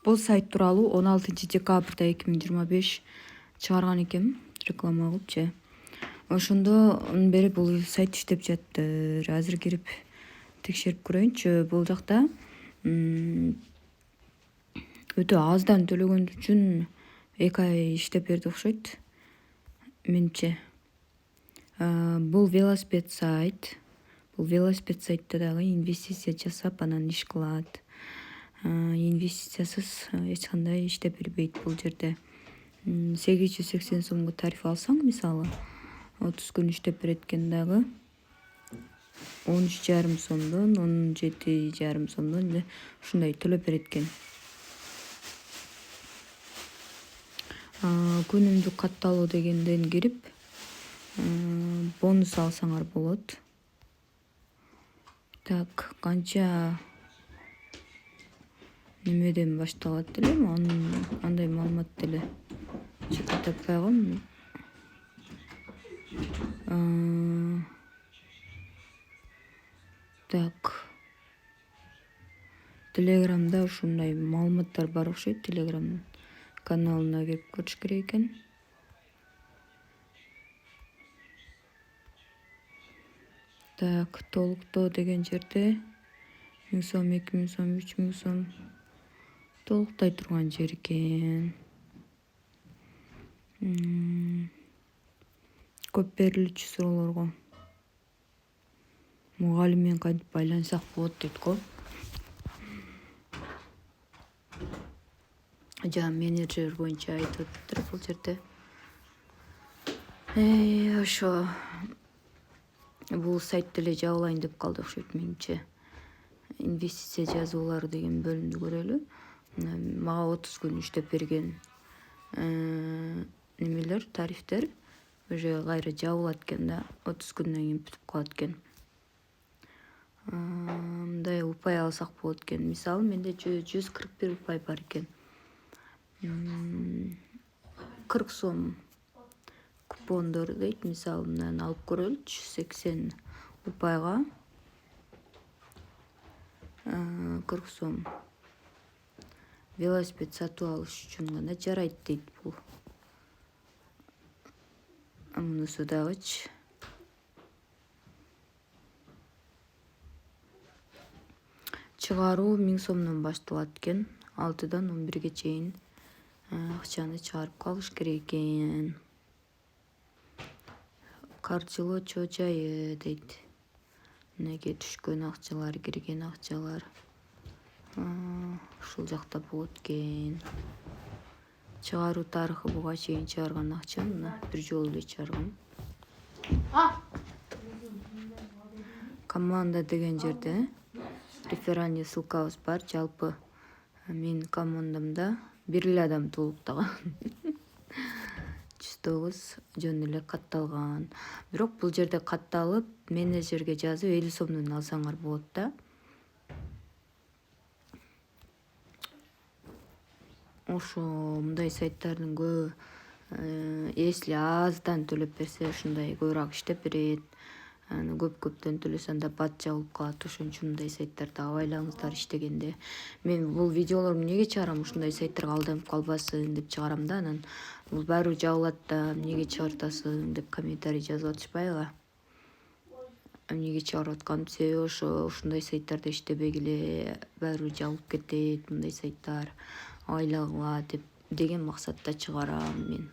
Бул сайт тууралуу 16 декабрда 2025 чыгарган экенмин, реклама кылыпчы. Ошондон бери бул сайт иштеп жатты. Азыр кирип текшерип көрөйүнчү. Бул жакта өтө аздан төлөгөн үчүн 2 ай иштеп берди окшойт менимче. Бул велосипед сайт. Бул велосипед сайтта дагы инвестиция жасап анан иш кылат. Инвестициясыз эч кандай иштеп бербейт бул жерде. 880 сомго тариф алсаң, мисалы 30 күн иштеп берет экен дагы 13,5 сомдон 17,5 сомдон эле ушундай төлөп берет экен. Күнүмдүк катталуу дегенден кирип бонус алсаңар болот. Так, канча немеден башталат деле, андай маалымат деле чекит таппай койгом. Так, Телеграмда ушундай маалыматтар бар окшойт. Телеграм каналына кирип көрүш керек экен. Так, толуктоо деген жерде 1000 сом, 2000 сом, 3000 сом толуктай турган жер экен. Көп берилүүчү суроолорго мугалим менен кантип байланышсак болот дейт го. Жана менеджер боюнча айтып атыптыр бул жерде. Ошо бул сайт деле жабылайын деп калды окшойт менимче. Инвестиция жазуулары деген бөлүмдү көрөлү. Мага 30 күн иштеп берген немелер, тарифтер уже кайра жабылат экен да, 30 күндөн кийин бүтүп калат экен. Мындай упай алсак болот экен. Мисалы, менде 141 упай бар экен. 40 сом купондор дейт. Мисалы, мындан алып көрөлүчү 80 упайга 40 сом велосипед сатып алыш үчүн гана жарайт дейт бул. Мунусу дагычы. Чыгаруу 1000 сомдон башталат экен. 6-дан 11-ге чейин акчаны чыгарып калыш керек экен. Каржылоочу жайы дейт. Мынеге түшкөн акчалар, кирген акчалар ушул жакта болот экен. Чыгаруу тарыхы буга чейин чыгарган акчаны мына бир жолу эле чыгарган. Команда деген жерде реферальный ссылкабыз бар. Жалпы менин командамда бир эле адам толуктаган. 109 жөн эле катталган. Бирок бул жерде катталып, менеджерге жазып 50 сомдон алсаңар болот да. Ошо мындай сайттардын көбү если аздан төлөп берсе ушундай көбүрөөк иштеп берет. Көптөн төлөсө анда бат жабылып калат. Ошон үчүн мындай сайттарды абайлаңыздар иштегенде. Мен бул видеолорду эмнеге чыгарам? Ушундай сайттарга алданып калбасын деп чыгарам да. Анан бул баары жабылат да, эмнеге чыгартасың деп комментарий жазып атышпайбы? Эмнеге чыгарып атканым себеби ошо ушундай сайттарда иштебегиле, баары жабылып кетет мындай сайттар, айлангыла деген максатта чыгарам мен.